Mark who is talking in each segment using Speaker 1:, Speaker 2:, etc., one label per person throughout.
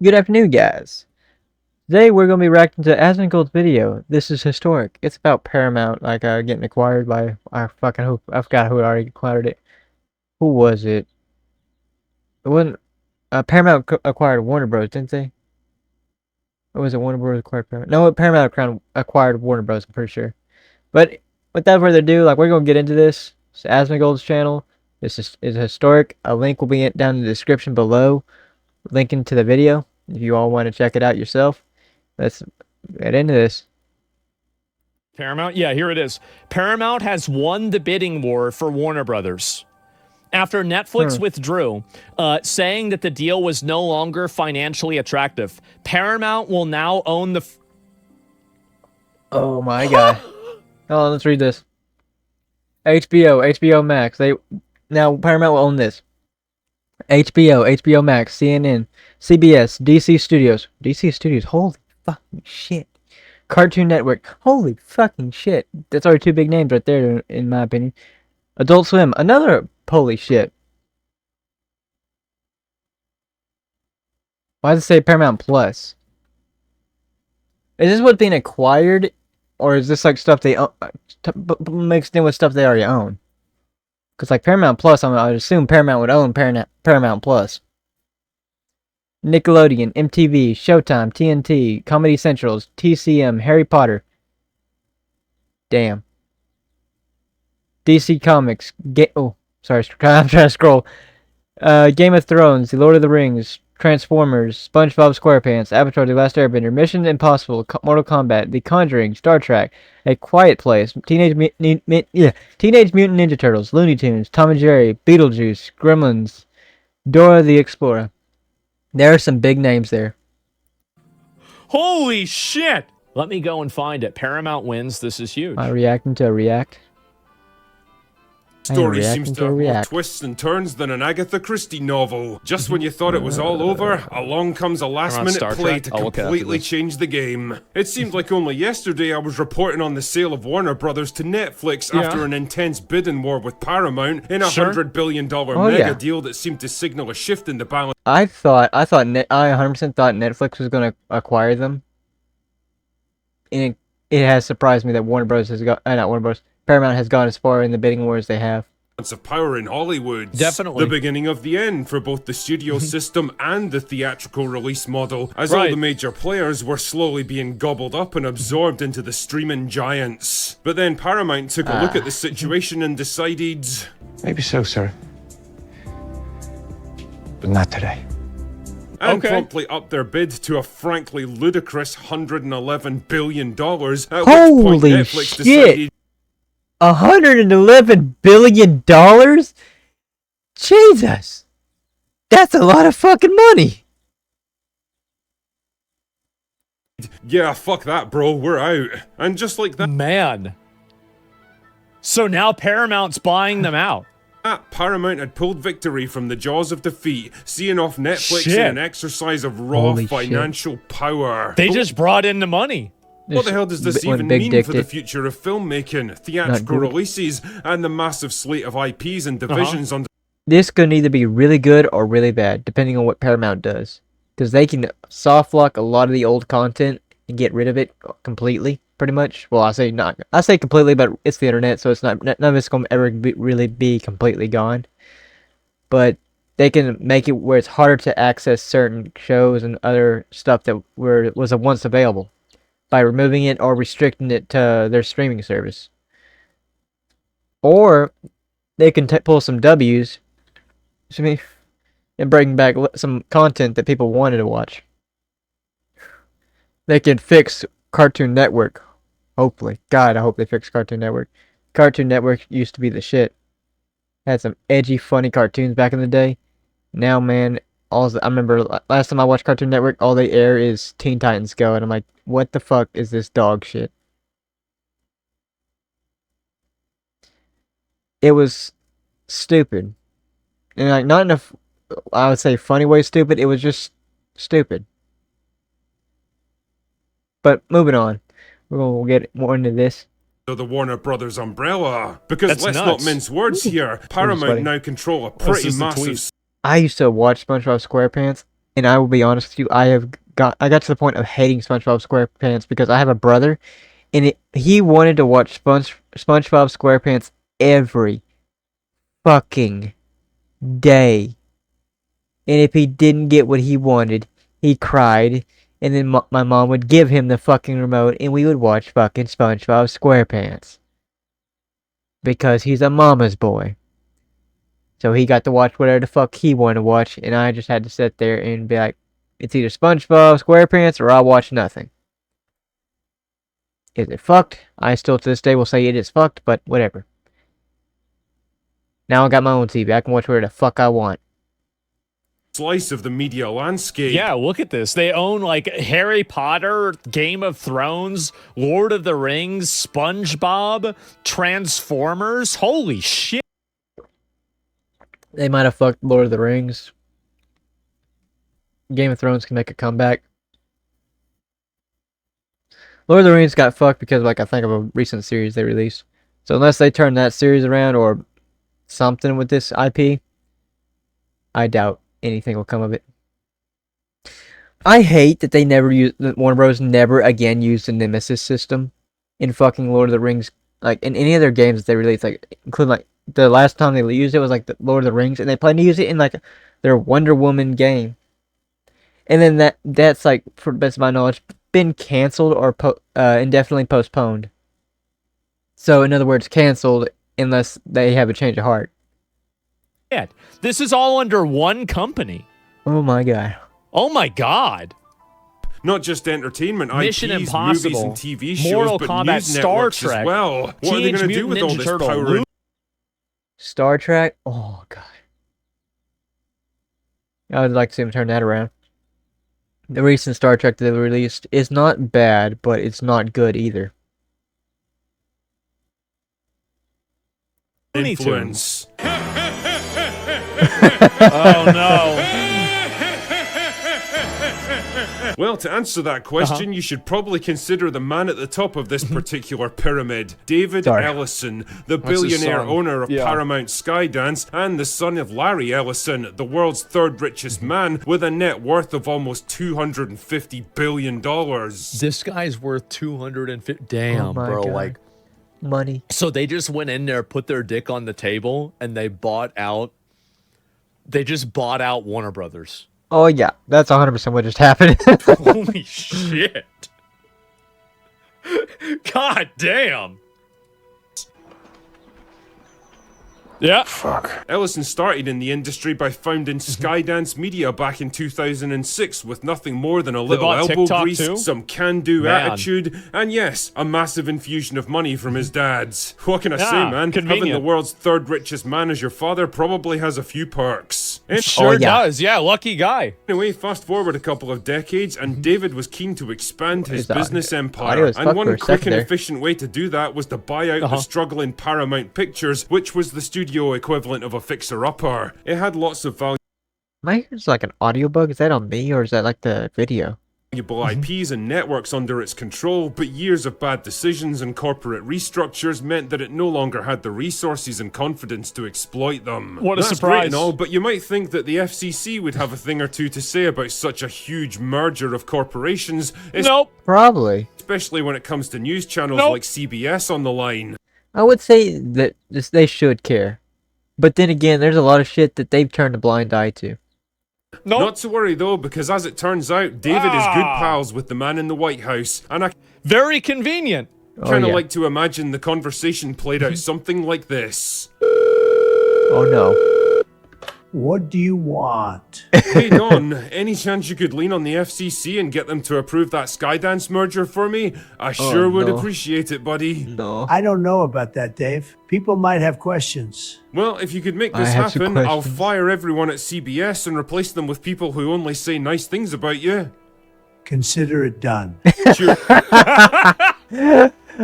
Speaker 1: Good afternoon, guys. Today we're gonna be reacting to Asmongold's video. This is historic. It's about Paramount, like getting acquired by I forgot who already acquired it. Who was it? It wasn't Paramount acquired Warner Bros. Didn't they? Or was it Warner Bros. Acquired Paramount? No, Paramount acquired Warner Bros. I'm pretty sure. But without further ado, like we're gonna get into this. It's Asmongold's channel. This is historic. A link will be down in the description below, linking to the video if you all want to check it out yourself. Let's get into this.
Speaker 2: Paramount? Yeah, here it is. Paramount has won the bidding war for Warner Brothers. After Netflix withdrew, saying that the deal was no longer financially attractive, Paramount will now own the...
Speaker 1: Oh my god. Oh, let's read this. HBO Max. Now Paramount will own this. HBO Max, CNN, CBS, DC Studios. Holy fucking shit. Cartoon Network. Holy fucking shit. That's already two big names right there, in my opinion. Adult Swim. Another holy shit. Why does it say Paramount Plus? Is this what's being acquired? Or is this like stuff they own, mixed in with stuff they already own? Because like Paramount Plus, I would assume Paramount would own Paramount Plus. Nickelodeon, MTV, Showtime, TNT, Comedy Centrals, TCM, Harry Potter. Damn. DC Comics. Sorry, I'm trying to scroll. Game of Thrones, The Lord of the Rings, Transformers, SpongeBob SquarePants, Avatar: The Last Airbender, Mission Impossible, Mortal Kombat, The Conjuring, Star Trek, A Quiet Place, Teenage Mutant Ninja Turtles, Looney Tunes, Tom and Jerry, Beetlejuice, Gremlins, Dora the Explorer. There are some big names there.
Speaker 2: Holy shit! Let me go and find it. Paramount wins. This is huge.
Speaker 1: Am I reacting to a react?
Speaker 3: Story seems to have more twists and turns than an Agatha Christie novel. Just when you thought it was all over, along comes a last-minute play to completely change the game. It seemed like only yesterday I was reporting on the sale of Warner Brothers to Netflix after an intense bidding war with Paramount in a $100 billion mega deal that seemed to signal a shift in the balance.
Speaker 1: I 100% thought Netflix was going to acquire them. And it has surprised me that Warner Bros. Has got, not Warner Bros. Paramount has gone as far in the bidding wars they have.
Speaker 3: Of power in Hollywood.
Speaker 2: Definitely.
Speaker 3: The beginning of the end for both the studio system and the theatrical release model, as all the major players were slowly being gobbled up and absorbed into the streaming giants. But then Paramount took a look at the situation and decided...
Speaker 4: Maybe so, sir. But not today.
Speaker 3: And promptly upped their bid to a frankly ludicrous $111 billion, at which point Netflix decided...
Speaker 1: $111 billion? Jesus! That's a lot of fucking money!
Speaker 3: Yeah, fuck that, bro, we're out. And just like that...
Speaker 2: Man. So now Paramount's buying them out.
Speaker 3: Paramount had pulled victory from the jaws of defeat, seeing off Netflix in an exercise of raw financial power.
Speaker 2: They just brought in the money.
Speaker 3: What the hell does this even mean for the future of filmmaking, theatrical releases, and the massive slate of IPs and divisions on...
Speaker 1: This could either be really good or really bad, depending on what Paramount does. Because they can soft lock a lot of the old content and get rid of it completely, pretty much. Well, I say completely, but it's the internet, so it's none of it's going to ever really be completely gone. But they can make it where it's harder to access certain shows and other stuff that was once available, by removing it or restricting it to their streaming service. Or they can pull some W's and bring back some content that people wanted to watch. They can fix Cartoon Network. Hopefully. God, I hope they fix Cartoon Network. Cartoon Network used to be the shit. Had some edgy, funny cartoons back in the day. Now, man, I remember last time I watched Cartoon Network, all they air is Teen Titans Go, and I'm like, what the fuck is this dog shit? It was stupid. And like, not in a, I would say, funny way stupid, it was just stupid. But moving on. We'll get more into this.
Speaker 3: The Warner Brothers umbrella. Because let's not mince words here. Paramount now control a pretty massive...
Speaker 1: I used to watch SpongeBob SquarePants. and I will be honest with you, I got to the point of hating SpongeBob SquarePants because I have a brother, and he wanted to watch SpongeBob SquarePants every fucking day. And if he didn't get what he wanted, he cried, and then my mom would give him the fucking remote, and we would watch fucking SpongeBob SquarePants. Because he's a mama's boy. So he got to watch whatever the fuck he wanted to watch, and I just had to sit there and be like, it's either SpongeBob SquarePants or I'll watch nothing. Is it fucked? I still to this day will say it is fucked, but whatever. Now I got my own TV. I can watch whatever the fuck I want.
Speaker 3: Slice of the media landscape.
Speaker 2: Yeah, look at this. They own like Harry Potter, Game of Thrones, Lord of the Rings, SpongeBob, Transformers. Holy shit.
Speaker 1: They might have fucked Lord of the Rings. Game of Thrones can make a comeback. Lord of the Rings got fucked because, like, I think of a recent series they released. So unless they turn that series around or something with this IP, I doubt anything will come of it. I hate that that Warner Bros. Never again used the Nemesis system in fucking Lord of the Rings, like in any of their games that they released, like including like the last time they used it was like the Lord of the Rings, and they plan to use it in like their Wonder Woman game. And then that's like, for the best of my knowledge, been canceled or indefinitely postponed. So in other words, canceled unless they have a change of heart.
Speaker 2: Yeah, this is all under one company.
Speaker 1: Oh my god.
Speaker 2: Oh my god.
Speaker 3: Not just entertainment,
Speaker 2: Mission
Speaker 3: IPs,
Speaker 2: Impossible,
Speaker 3: movies, and TV shows,
Speaker 2: Mortal
Speaker 3: but
Speaker 2: Kombat,
Speaker 3: news
Speaker 2: Star
Speaker 3: networks
Speaker 2: Trek,
Speaker 3: as well. What are they
Speaker 2: Teenage
Speaker 3: going to do
Speaker 2: Mutant
Speaker 3: with all
Speaker 2: Ninja
Speaker 3: this
Speaker 2: Turtle,
Speaker 3: power?
Speaker 1: Star Trek? Oh god. I would like to see them turn that around. The recent Star Trek that they released is not bad, but it's not good either.
Speaker 3: Influence.
Speaker 2: Oh no.
Speaker 3: Well, to answer that question, you should probably consider the man at the top of this particular pyramid, David Ellison, the billionaire owner of Paramount Skydance and the son of Larry Ellison, the world's third richest man with a net worth of almost $250 billion.
Speaker 2: This guy's worth 250. Damn, bro.
Speaker 1: God.
Speaker 2: Like,
Speaker 1: money.
Speaker 2: so they just went in there, put their dick on the table, and they just bought out Warner Brothers.
Speaker 1: Oh yeah, that's 100% what just happened.
Speaker 2: Holy shit. God damn. Yeah.
Speaker 3: Fuck. Ellison started in the industry by founding Skydance Media back in 2006 with nothing more than a little elbow
Speaker 2: TikTok
Speaker 3: grease,
Speaker 2: too?
Speaker 3: some can-do attitude, and yes, a massive infusion of money from his dads. What can I say, man?
Speaker 2: Convenient.
Speaker 3: Having the world's third richest man as your father probably has a few perks.
Speaker 2: Sure does. Yeah, lucky guy.
Speaker 3: Anyway, fast forward a couple of decades, and David was keen to expand his business empire.
Speaker 1: Audio was
Speaker 3: And one
Speaker 1: fucked for a
Speaker 3: quick
Speaker 1: second
Speaker 3: and
Speaker 1: there.
Speaker 3: efficient way to do that was to buy out the struggling Paramount Pictures, which was the studio equivalent of a fixer-upper. It had lots of
Speaker 1: Am I hearing like an audio bug? Is that on me or is that like the video?
Speaker 3: valuable IPs and networks under its control, but years of bad decisions and corporate restructures meant that it no longer had the resources and confidence to exploit them.
Speaker 2: What a
Speaker 3: That's
Speaker 2: surprise.
Speaker 3: great and all, but you might think that the FCC would have a thing or two to say about such a huge merger of corporations.
Speaker 2: Nope.
Speaker 1: Probably.
Speaker 3: Especially when it comes to news channels like CBS on the line.
Speaker 1: I would say that they should care. But then again, there's a lot of shit that they've turned a blind eye to.
Speaker 2: Nope.
Speaker 3: Not to worry though, because as it turns out, David is good pals with the man in the White House, and I
Speaker 2: Very convenient.
Speaker 3: kind of like to imagine the conversation played out something like this.
Speaker 1: Oh no.
Speaker 5: What do you want?
Speaker 3: Hey Don, any chance you could lean on the FCC and get them to approve that Skydance merger for me? I sure would
Speaker 1: no.
Speaker 3: appreciate it, buddy.
Speaker 1: No.
Speaker 5: I don't know about that, Dave. People might have questions.
Speaker 3: Well, if you could make
Speaker 1: I
Speaker 3: this
Speaker 1: have some
Speaker 3: happen, I'll
Speaker 1: questions.
Speaker 3: fire everyone at CBS and replace them with people who only say nice things about you.
Speaker 5: Consider it done.
Speaker 3: Sure,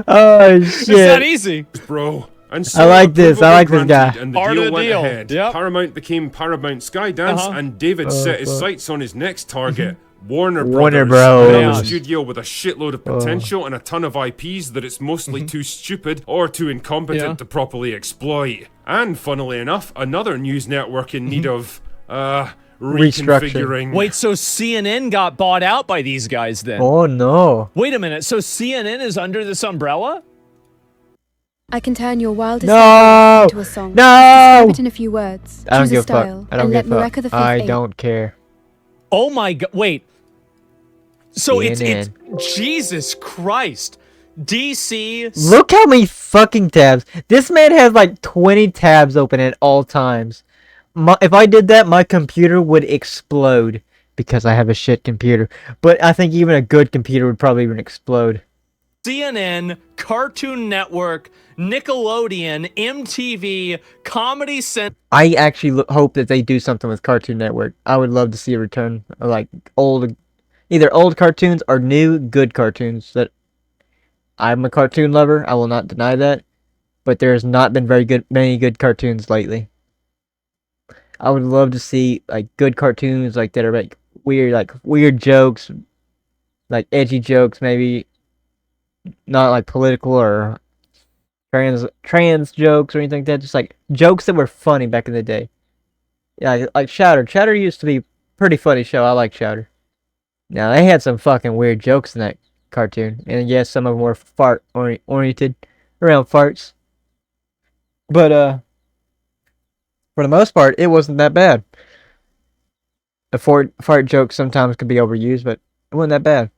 Speaker 1: Oh
Speaker 2: It's that
Speaker 1: shit.
Speaker 2: easy.
Speaker 3: bro. And so
Speaker 1: I like this.
Speaker 3: approval
Speaker 1: I like this
Speaker 3: granted,
Speaker 1: guy.
Speaker 3: And the
Speaker 2: Part of
Speaker 3: deal
Speaker 2: the
Speaker 3: went
Speaker 2: deal.
Speaker 3: ahead.
Speaker 2: Yep.
Speaker 3: Paramount became Paramount Skydance, and David set his
Speaker 1: fuck.
Speaker 3: sights on his next target, Warner Brothers.
Speaker 1: Warner Bros.
Speaker 3: Another
Speaker 2: Man.
Speaker 3: studio with a shitload of potential and a ton of IPs that it's mostly too stupid or too incompetent to properly exploit. And funnily enough, another news network in need of, reconfiguring.
Speaker 2: Wait, so CNN got bought out by these guys then?
Speaker 1: Oh no.
Speaker 2: Wait a minute, so CNN is under this umbrella?
Speaker 6: I can turn your wildest
Speaker 1: No!
Speaker 6: ideas into a song.
Speaker 1: No!
Speaker 6: Describe it in a few words.
Speaker 1: I don't
Speaker 6: Choose
Speaker 1: give
Speaker 6: a
Speaker 1: a fuck.
Speaker 6: style,
Speaker 1: I don't
Speaker 6: and
Speaker 1: give
Speaker 6: let
Speaker 1: a
Speaker 6: Mareka the
Speaker 1: fuck.
Speaker 6: Fifth
Speaker 1: I
Speaker 6: aid.
Speaker 1: don't care.
Speaker 2: Oh my god, wait. So it's
Speaker 1: CNN.
Speaker 2: Jesus Christ. DC.
Speaker 1: Look how many fucking tabs. This man has like 20 tabs open at all times. If I did that, my computer would explode because I have a shit computer. But I think even a good computer would probably even explode.
Speaker 2: CNN, Cartoon Network, Nickelodeon, MTV, Comedy Central.
Speaker 1: I actually hope that they do something with Cartoon Network. I would love to see a return of like either old cartoons or new good cartoons. That I'm a cartoon lover. I will not deny that, but there has not been many good cartoons lately. I would love to see like good cartoons like that are like weird jokes, like edgy jokes, maybe not like political or trans jokes or anything like that. Just like jokes that were funny back in the day. Yeah, like Chowder. Chowder used to be a pretty funny show. I like Chowder. Now they had some fucking weird jokes in that cartoon, and yes, some of them were fart oriented around farts. But for the most part, it wasn't that bad. The fart jokes sometimes could be overused, but it wasn't that bad.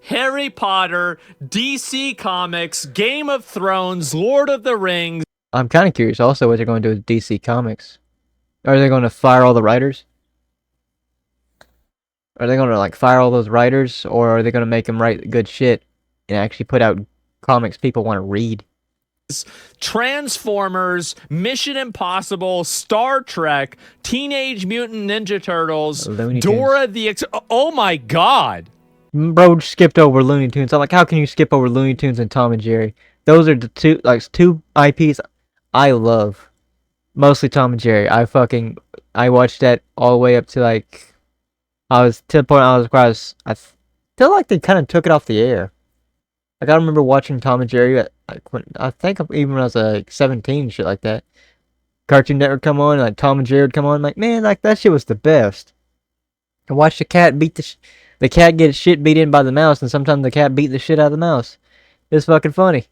Speaker 2: Harry Potter, DC Comics, Game of Thrones, Lord of the Rings.
Speaker 1: I'm kind of curious also what they're going to do with DC Comics. Are they going to fire all the writers? Are they going to like fire all those writers, or are they going to make them write good shit and actually put out comics people want to read?
Speaker 2: Transformers, Mission Impossible, Star Trek, Teenage Mutant Ninja Turtles,
Speaker 1: Looney Tunes.
Speaker 2: Dora the Oh my god.
Speaker 1: Bro skipped over Looney Tunes. I'm like, how can you skip over Looney Tunes and Tom and Jerry? Those are the two IPs I love. Mostly Tom and Jerry. I watched that all the way up to like I was to the point I feel like they kind of took it off the air. Like I remember watching Tom and Jerry I think even when I was like 17, shit like that. Cartoon Network come on, like Tom and Jerry would come on. I'm like, man, like that shit was the best. I watched the cat the cat get shit beat in by the mouse, and sometimes the cat beat the shit out of the mouse. It's fucking funny.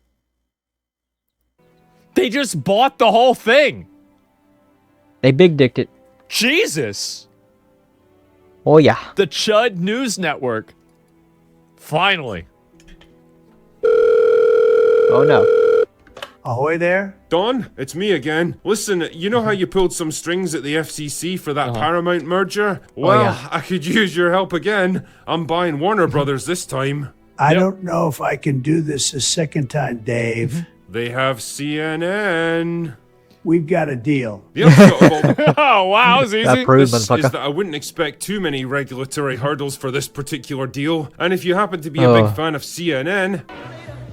Speaker 2: They just bought the whole thing.
Speaker 1: They big dicked it.
Speaker 2: Jesus.
Speaker 1: Oh yeah.
Speaker 2: The Chud News Network. Finally.
Speaker 1: Oh no.
Speaker 5: Ahoy there?
Speaker 3: Don, it's me again. Listen, you know how you pulled some strings at the FCC for that Paramount merger? Well,
Speaker 1: yeah.
Speaker 3: I could use your help again. I'm buying Warner Brothers this time.
Speaker 5: I don't know if I can do this a second time, Dave.
Speaker 3: They have CNN.
Speaker 5: We've got a deal.
Speaker 3: The upshot of all
Speaker 2: Oh, wow, it's easy.
Speaker 1: That proves,
Speaker 3: this is
Speaker 1: motherfucker.
Speaker 3: that I wouldn't expect too many regulatory hurdles for this particular deal. And if you happen to be a big fan of CNN,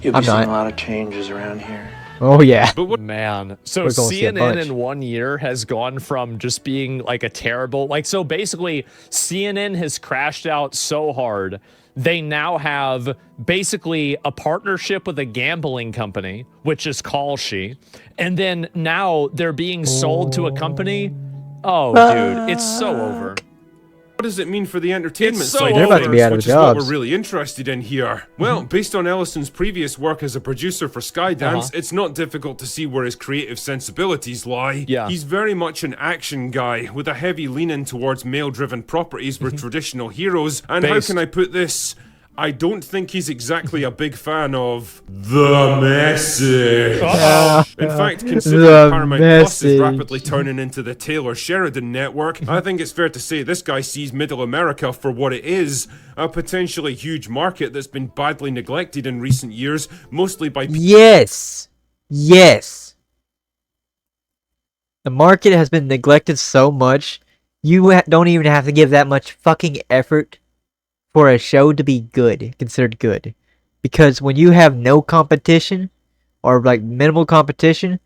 Speaker 7: You'll
Speaker 1: I'm
Speaker 7: be seeing
Speaker 1: not.
Speaker 7: a lot of changes around here.
Speaker 1: Oh yeah.
Speaker 3: but what
Speaker 2: Man, so
Speaker 1: We're gonna see a
Speaker 2: CNN
Speaker 1: bunch.
Speaker 2: in 1 year has gone from just being like a terrible, like, so basically CNN has crashed out so hard. They now have basically a partnership with a gambling company, which is Kalshi. And then now they're being sold to a company. Oh, dude, it's so over.
Speaker 3: What does it mean for the entertainment
Speaker 2: It's so
Speaker 3: side
Speaker 2: They're
Speaker 3: of
Speaker 2: about to
Speaker 1: be
Speaker 3: things,
Speaker 1: out of
Speaker 3: which is what
Speaker 1: jobs.
Speaker 3: we're really interested in here? Well, based on Ellison's previous work as a producer for Skydance, it's not difficult to see where his creative sensibilities lie.
Speaker 2: Yeah.
Speaker 3: He's very much an action guy, with a heavy lean-in towards male-driven properties with traditional heroes, and
Speaker 2: Based.
Speaker 3: how can I put this? I don't think he's exactly a big fan of the message. In fact, considering
Speaker 1: The
Speaker 3: Paramount Plus is
Speaker 1: message.
Speaker 3: rapidly turning into the Taylor Sheridan network, I think it's fair to say this guy sees Middle America for what it is, a potentially huge market that's been badly neglected in recent years, mostly by
Speaker 1: Yes. Yes. The market has been neglected so much, you don't even have to give that much fucking effort for a show to be good, considered good. Because when you have no competition, or like minimal competition,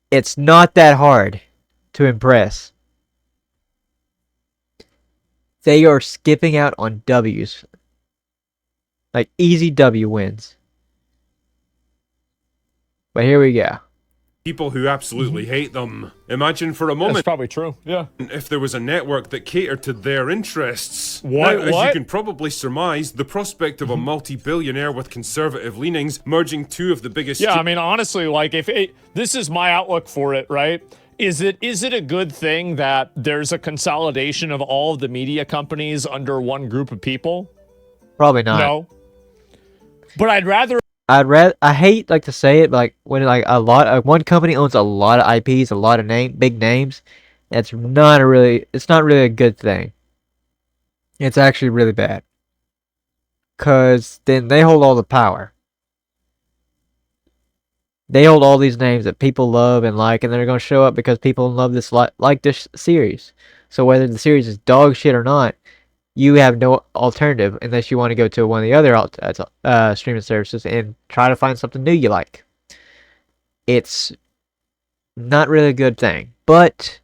Speaker 1: it's not that hard to impress. They are skipping out on W's. Like easy W wins. But here we go.
Speaker 3: people who absolutely hate them. Imagine for a moment.
Speaker 2: That's probably true, yeah.
Speaker 3: If there was a network that catered to their interests.
Speaker 2: What?
Speaker 3: Now, as you can probably surmise, the prospect of a multi-billionaire with conservative leanings merging two of the biggest...
Speaker 2: Yeah, I mean, honestly, like, this is my outlook for it, right? Is it a good thing that there's a consolidation of all of the media companies under one group of people?
Speaker 1: Probably not.
Speaker 2: No. But
Speaker 1: I hate like to say it, but like when like one company owns a lot of IPs, a lot of big names, it's not really a good thing. It's actually really bad. 'Cause then they hold all the power. They hold all these names that people love and like, and they're going to show up because people love this like this series. So whether the series is dog shit or not, you have no alternative unless you want to go to one of the other streaming services and try to find something new you like. It's not really a good thing, but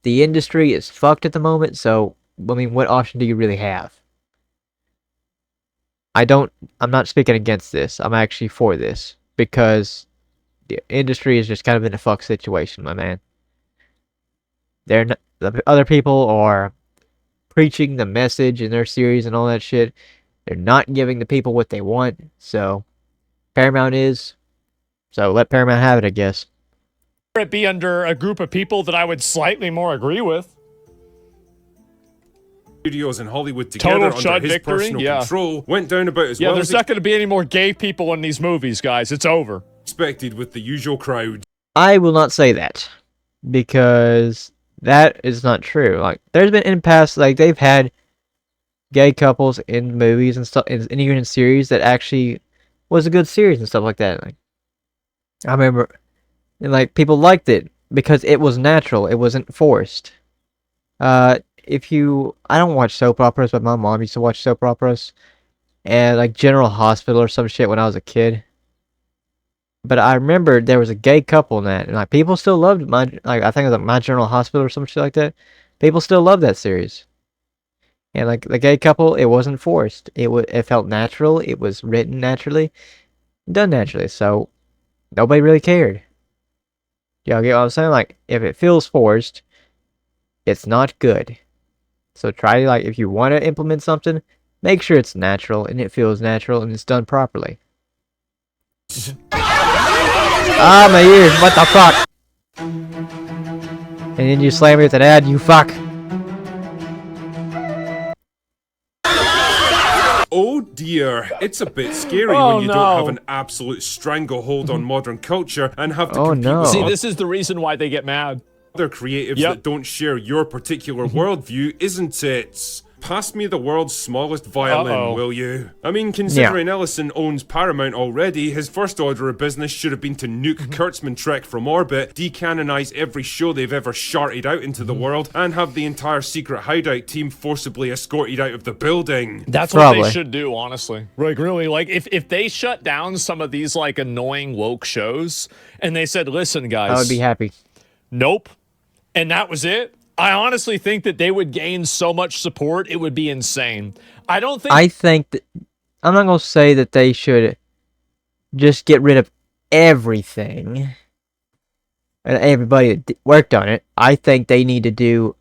Speaker 1: the industry is fucked at the moment, so I mean, what option do you really have? I'm not speaking against this. I'm actually for this because the industry is just kind of in a fuck situation, my man. The other people are preaching the message in their series and all that shit. They're not giving the people what they want, so Paramount is. So let Paramount have it, I guess.
Speaker 2: it be under a group of people that I would slightly more agree with.
Speaker 3: Studios in Hollywood together under his personal control went down about as well
Speaker 2: there's not going to be any more gay people in these movies, guys. It's over.
Speaker 3: Expected with the usual crowd.
Speaker 1: I will not say that because that is not true. Like, there's been in past, like, they've had gay couples in movies and stuff, and even in series that actually was a good series and stuff like that. Like, I remember, and like, people liked it because it was natural. It wasn't forced. I don't watch soap operas, but my mom used to watch soap operas, and like General Hospital or some shit when I was a kid. But I remember there was a gay couple in that, and like people still loved I think it was like My General Hospital or some shit like that. People still love that series. And like the gay couple, it wasn't forced. It felt natural. It was written naturally, done naturally. So nobody really cared. Y'all get what I'm saying? Like, if it feels forced, it's not good. So try to, like, if you want to implement something, make sure it's natural and it feels natural and it's done properly. Ah, my ears, what the fuck? And then you slam me with an ad, you fuck.
Speaker 3: Oh dear, it's a bit scary when you don't have an absolute stranglehold on modern culture and have to compete with
Speaker 2: See, this is the reason why they get mad.
Speaker 3: Other creatives that don't share your particular worldview, isn't it? Pass me the world's smallest violin, will you? I mean, considering Ellison owns Paramount already, his first order of business should have been to nuke Kurtzman Trek from orbit, decanonize every show they've ever sharted out into the world, and have the entire secret hideout team forcibly escorted out of the building.
Speaker 2: That's what they should do, honestly. Like, really, like, if they shut down some of these, like, annoying woke shows, and they said, listen, guys.
Speaker 1: I would be happy.
Speaker 2: Nope. And that was it. I honestly think that they would gain so much support, it would be insane. I think
Speaker 1: that I'm not going to say that they should just get rid of everything and everybody that worked on it. I think they need to do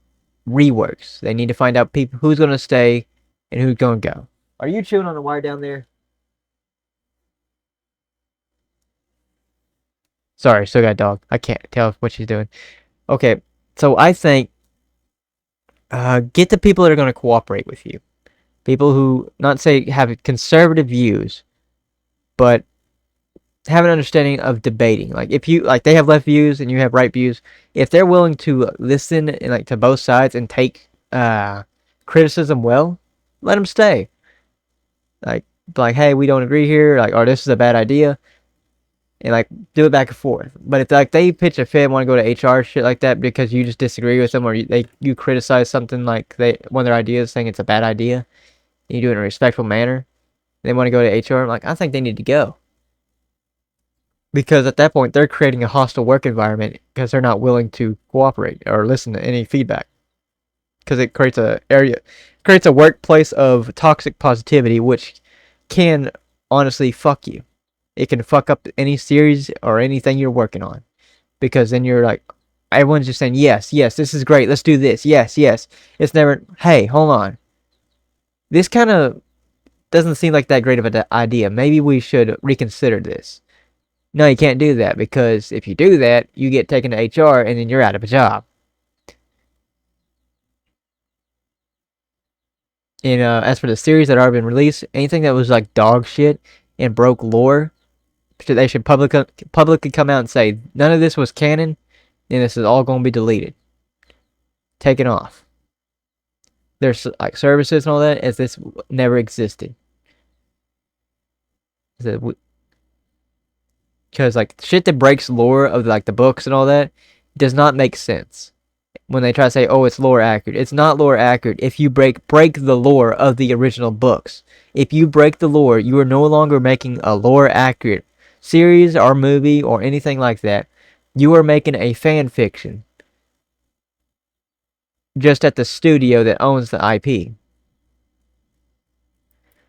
Speaker 1: reworks. They need to find out who's going to stay and who's going to go. Are you chewing on the wire down there? Sorry, still got a dog. I can't tell what she's doing. Okay, so I think get the people that are going to cooperate with you. People who, not say have conservative views, but have an understanding of debating. Like, if you, like, they have left views and you have right views, if they're willing to listen and, like, to both sides and take criticism well, let them stay. Like, hey, we don't agree here, like, or this is a bad idea. And, like, do it back and forth. But if, like, they pitch a fit and want to go to HR, shit like that, because you just disagree with them, or you criticize something, like, one of their ideas, saying it's a bad idea, and you do it in a respectful manner, they want to go to HR, like, I think they need to go. Because at that point, they're creating a hostile work environment because they're not willing to cooperate or listen to any feedback. Because it creates a workplace of toxic positivity, which can honestly fuck you. It can fuck up any series or anything you're working on. because then you're like, everyone's just saying, yes, yes, this is great, let's do this, yes, yes. It's never, hey, hold on. This kind of doesn't seem like that great of an idea. Maybe we should reconsider this. No, you can't do that, because if you do that, you get taken to HR and then you're out of a job. And as for the series that already been released, anything that was like dog shit and broke lore, they should publicly come out and say, none of this was canon, and this is all going to be deleted. Taken off. There's like services and all that, as this never existed. Because like shit that breaks lore of like the books and all that does not make sense. When they try to say, oh, it's lore accurate. It's not lore accurate if you break the lore of the original books. If you break the lore, you are no longer making a lore accurate series or movie or anything like that. You are making a fan fiction. Just at the studio that owns the IP.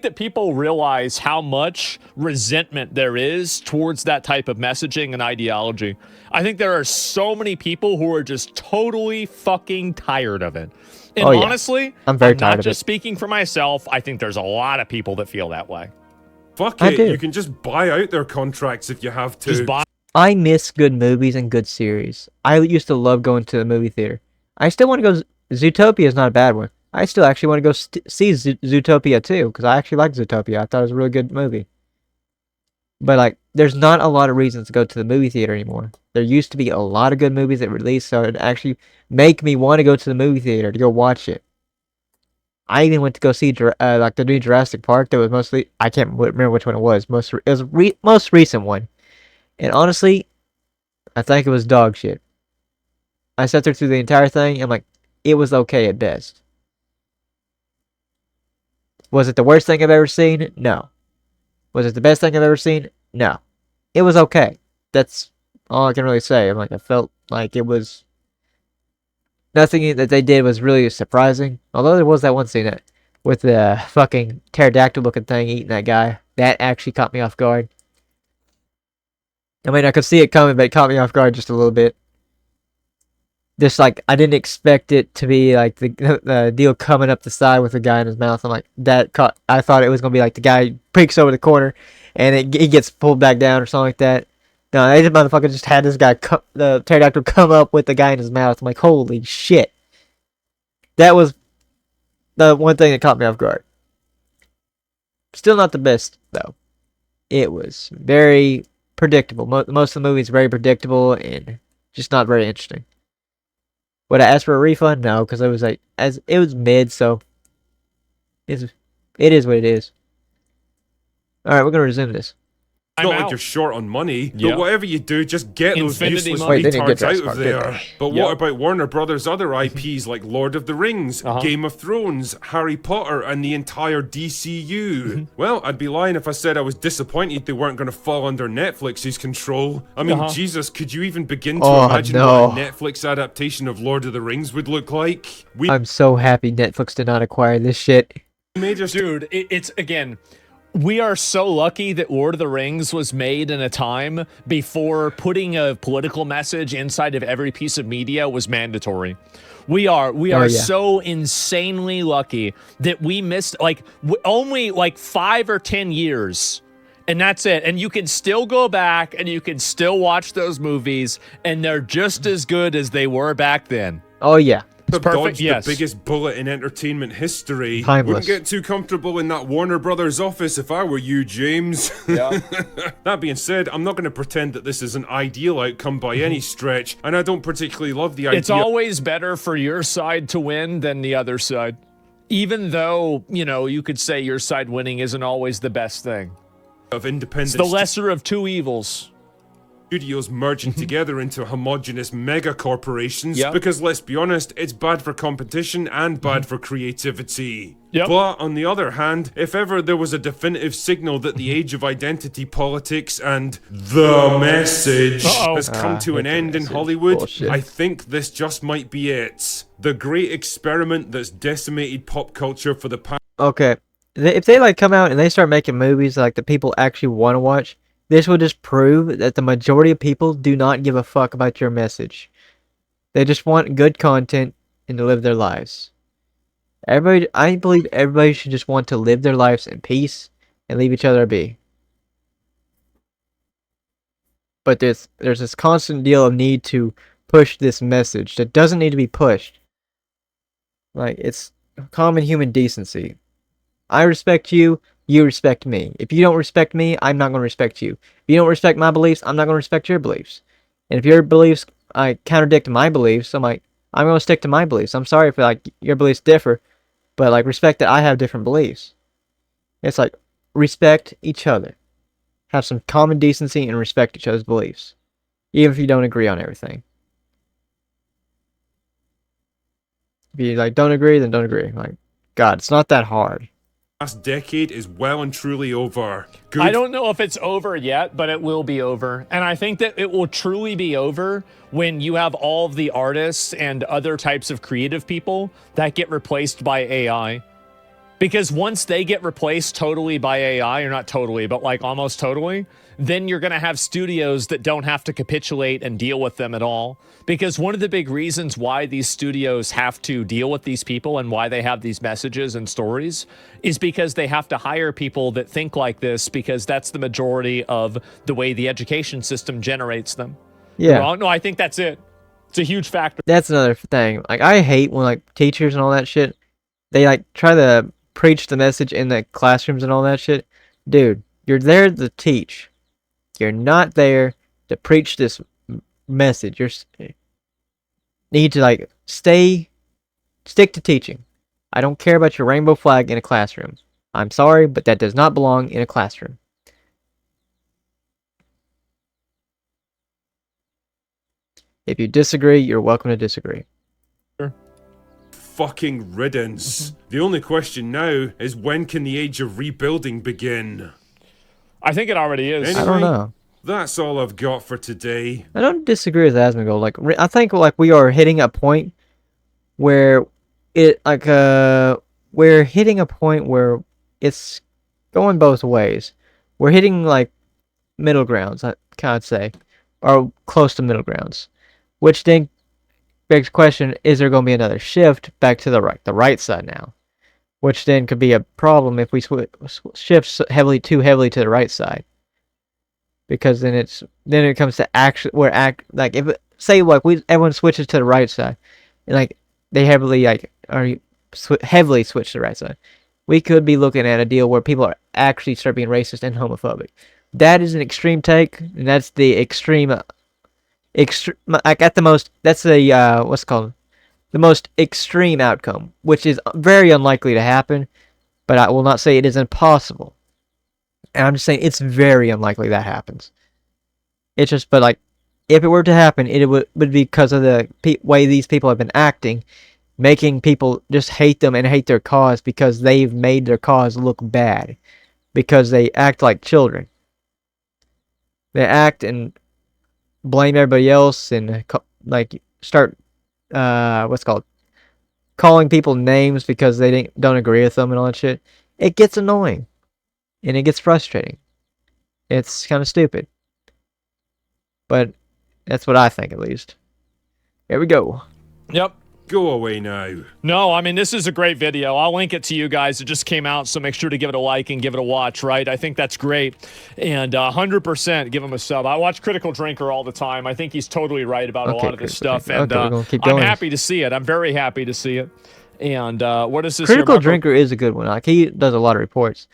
Speaker 2: That people realize how much resentment there is towards that type of messaging and ideology. I think there are so many people who are just totally fucking tired of it. And honestly,
Speaker 1: I'm very tired
Speaker 2: not
Speaker 1: of
Speaker 2: just
Speaker 1: it.
Speaker 2: speaking for myself. I think there's a lot of people that feel that way.
Speaker 3: Fuck it, you can just buy out their contracts if you have to.
Speaker 2: Just buy.
Speaker 1: I miss good movies and good series. I used to love going to the movie theater. I still want to go. Zootopia is not a bad one. I still actually want to go see Zootopia too, because I actually like Zootopia. I thought it was a really good movie. But like, there's not a lot of reasons to go to the movie theater anymore. There used to be a lot of good movies that released, so it'd actually make me want to go to the movie theater to go watch it. I even went to go see like the new Jurassic Park. That was mostly, I can't remember which one it was. It was most recent one, and honestly, I think it was dog shit. I sat there through the entire thing, and I'm like, it was okay at best. Was it the worst thing I've ever seen? No. Was it the best thing I've ever seen? No. It was okay. That's all I can really say. I'm like, I felt like it was... Nothing that they did was really surprising. Although there was that one scene that, with the fucking pterodactyl looking thing eating that guy. That actually caught me off guard. I mean, I could see it coming, but it caught me off guard just a little bit. Just like, I didn't expect it to be like the deal coming up the side with the guy in his mouth. I'm like, I thought it was going to be like the guy peeks over the corner and he gets pulled back down or something like that. No, they just motherfucker just had this guy, the pterodactyl, come up with the guy in his mouth. I'm like, holy shit. That was the one thing that caught me off guard. Still not the best, though. It was very predictable. Most of the movie is very predictable and just not very interesting. Would I ask for a refund? No, because it was like, it was mid, so it is what it is. All right, we're gonna resume this.
Speaker 3: It's not like you're short on money, but whatever you do, just get those useless retards out of there. But what about Warner Brothers' other IPs like Lord of the Rings, Game of Thrones, Harry Potter, and the entire DCU? Well, I'd be lying if I said I was disappointed they weren't going to fall under Netflix's control. I mean, Jesus, could you even begin to imagine what a Netflix adaptation of Lord of the Rings would look like?
Speaker 1: I'm so happy Netflix did not acquire this shit.
Speaker 2: Dude, it's again... We are so lucky that Lord of the Rings was made in a time before putting a political message inside of every piece of media was mandatory. We are so insanely lucky that we missed only like 5 or 10 years. And that's it. And you can still go back and you can still watch those movies and they're just as good as they were back then.
Speaker 1: Oh yeah.
Speaker 3: It's perfect. The biggest bullet in entertainment history.
Speaker 1: Timeless.
Speaker 3: Wouldn't get too comfortable in that Warner Brothers office if I were you, James. Yeah. That being said, I'm not going to pretend that this is an ideal outcome by any stretch, and I don't particularly love the idea.
Speaker 2: It's always better for your side to win than the other side. Even though, you could say your side winning isn't always the best thing.
Speaker 3: Of independent.
Speaker 2: It's the lesser of two evils.
Speaker 3: Studios merging together into homogenous mega corporations because let's be honest, it's bad for competition and bad for creativity. But on the other hand, if ever there was a definitive signal that the age of identity politics and the message has come to an end in Hollywood, I think this just might be it. The great experiment that's decimated pop culture for the past.
Speaker 1: Okay, if they come out and they start making movies like that people actually want to watch, This will just prove that the majority of people do not give a fuck about your message. They just want good content and to live their lives. I believe everybody should just want to live their lives in peace and leave each other be. But there's this constant deal of need to push this message that doesn't need to be pushed. Like, it's common human decency. I respect you, you respect me. If you don't respect me, I'm not going to respect you. If you don't respect my beliefs, I'm not going to respect your beliefs. And if your beliefs contradict my beliefs, I'm going to stick to my beliefs. I'm sorry if like your beliefs differ, but like respect that I have different beliefs. It's like respect each other. Have some common decency and respect each other's beliefs, even if you don't agree on everything. If you like don't agree, then don't agree. Like, God, it's not that hard.
Speaker 3: Last decade is well and truly over. Good.
Speaker 2: I don't know if it's over yet, but it will be over. And I think that it will truly be over when you have all of the artists and other types of creative people that get replaced by AI. Because once they get replaced totally by AI, or not totally, but like almost totally, then you're going to have studios that don't have to capitulate and deal with them at all. Because one of the big reasons why these studios have to deal with these people and why they have these messages and stories is because they have to hire people that think like this, because that's the majority of the way the education system generates them.
Speaker 1: Yeah.
Speaker 2: No, I think that's it. It's a huge factor.
Speaker 1: That's another thing. Like, I hate when like teachers and all that shit, they like try to preach the message in the classrooms and all that shit. Dude, you're there to teach. You're not there to preach this message. You need to like stick to teaching. I don't care about your rainbow flag in a classroom. I'm sorry, but that does not belong in a classroom. If you disagree, you're welcome to disagree.
Speaker 3: Fucking riddance. The only question now is, when can the age of rebuilding begin?
Speaker 2: I think it already is.
Speaker 3: Anyway,
Speaker 1: I don't know.
Speaker 3: That's all I've got for today.
Speaker 1: I don't disagree with Asmongold. Like, I think like we are hitting a point where we're hitting a point where it's going both ways. We're hitting like middle grounds, I can't say, or close to middle grounds, which then begs the question: is there going to be another shift back to the right side now? Which then could be a problem if we shift too heavily to the right side, because then it comes to like if say like everyone switches to the right side, and like they heavily heavily switch to the right side, we could be looking at a deal where people are actually start being racist and homophobic. That is an extreme take, and that's the extreme. Like at the most, that's the what's it called, the most extreme outcome, which is very unlikely to happen, but I will not say it is impossible. And I'm just saying it's very unlikely that happens. It's just, but like, if it were to happen, it would be because of the way these people have been acting, making people just hate them and hate their cause because they've made their cause look bad, because they act like children. They act and blame everybody else and like start what's called calling people names because they don't agree with them and all that shit. It gets annoying and it gets frustrating. It's kind of stupid, but that's what I think, at least. Here we go.
Speaker 2: Yep.
Speaker 3: Go away now.
Speaker 2: No, I mean, this is a great video. I'll link it to you guys. It just came out, so make sure to give it a like and give it a watch, right? I think that's great. And 100% give him a sub. I watch Critical Drinker all the time. I think he's totally right about a lot of this stuff. And I'm happy to see it. I'm very happy to see it. And what is this?
Speaker 1: Critical Drinker is a good one. Like, he does a lot of reports.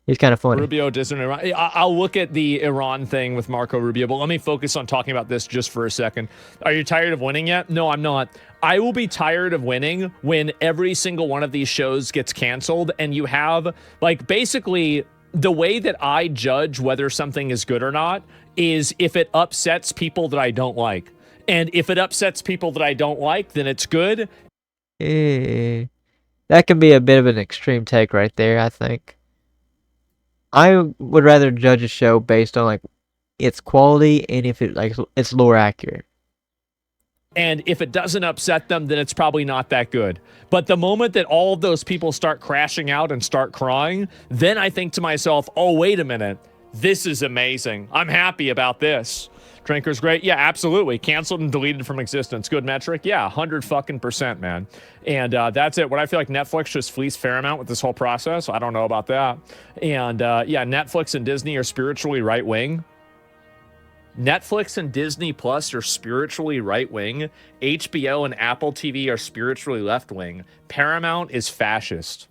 Speaker 1: He's kind of funny.
Speaker 2: Rubio doesn't Iran. I'll look at the Iran thing with Marco Rubio, but let me focus on talking about this just for a second. Are you tired of winning yet? No, I'm not. I will be tired of winning when every single one of these shows gets canceled and you have, like, basically the way that I judge whether something is good or not is if it upsets people that I don't like. And if it upsets people that I don't like, then it's good.
Speaker 1: That can be a bit of an extreme take right there, I think. I would rather judge a show based on like its quality and if it's lore accurate.
Speaker 2: And if it doesn't upset them, then it's probably not that good. But the moment that all of those people start crashing out and start crying, then I think to myself, oh, wait a minute. This is amazing. I'm happy about this. Drinker's great. Yeah, absolutely. Canceled and deleted from existence. Good metric. Yeah, 100%, man. And that's it. What I feel like Netflix just fleeced Paramount with this whole process. I don't know about that. And yeah, Netflix and Disney are spiritually right wing. Netflix and Disney Plus are spiritually right wing. HBO and Apple TV are spiritually left wing. Paramount is fascist.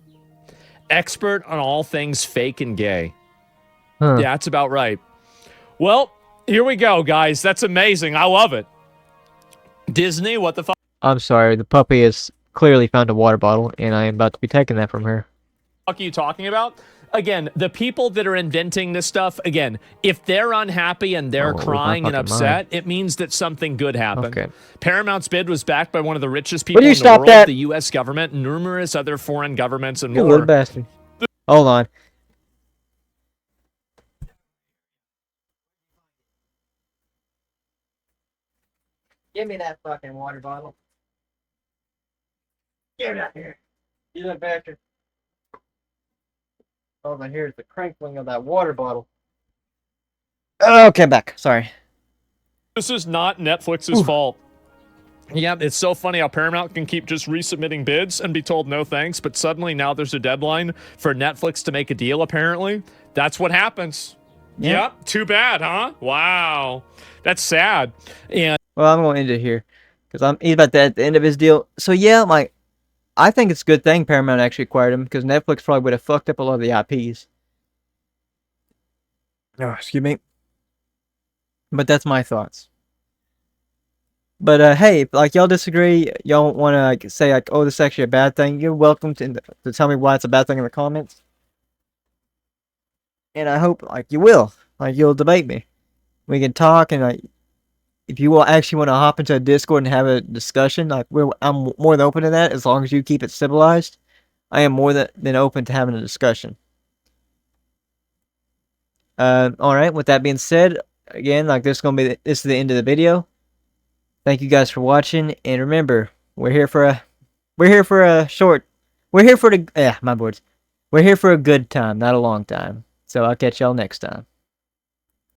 Speaker 2: Expert on all things fake and gay.
Speaker 1: Huh.
Speaker 2: Yeah, that's about right. Well, here we go, guys. That's amazing. I love it. Disney, what the fuck?
Speaker 1: I'm sorry, the puppy has clearly found a water bottle, and I am about to be taking that from her.
Speaker 2: What are you talking about? Again, the people that are inventing this stuff, again, if they're unhappy and they're crying and upset, it means that something good happened.
Speaker 1: Okay.
Speaker 2: Paramount's bid was backed by one of the richest people
Speaker 1: Will you
Speaker 2: in the
Speaker 1: stop
Speaker 2: world,
Speaker 1: that?
Speaker 2: the U.S. government, numerous other foreign governments, and
Speaker 1: You
Speaker 2: more.
Speaker 1: little bastard. Hold on. Give me that fucking water bottle. Get it out here. You little bastard. Oh, but here's the crinkling of that water bottle. Okay, back. Sorry.
Speaker 2: This is not Netflix's fault. Yeah, it's so funny how Paramount can keep just resubmitting bids and be told no thanks, but suddenly now there's a deadline for Netflix to make a deal, apparently. That's what happens.
Speaker 1: Yeah.
Speaker 2: Yep, too bad, huh? Wow. That's sad. And
Speaker 1: Well, I'm going to end it here. Because he's about to at the end of his deal. So, yeah, like, I think it's a good thing Paramount actually acquired him. Because Netflix probably would have fucked up a lot of the IPs. Oh, excuse me. But that's my thoughts. But, hey, if, like, y'all disagree, y'all want to, like, say, like, oh, this is actually a bad thing, you're welcome to tell me why it's a bad thing in the comments. And I hope, like, you will. Like, you'll debate me. We can talk, and, like, if you will actually want to hop into a Discord and have a discussion, like, I'm more than open to that, as long as you keep it civilized. I am more than open to having a discussion. Alright, with that being said, again, like, this is the end of the video. Thank you guys for watching, and remember, we're here for a good time, not a long time. So I'll catch y'all next time.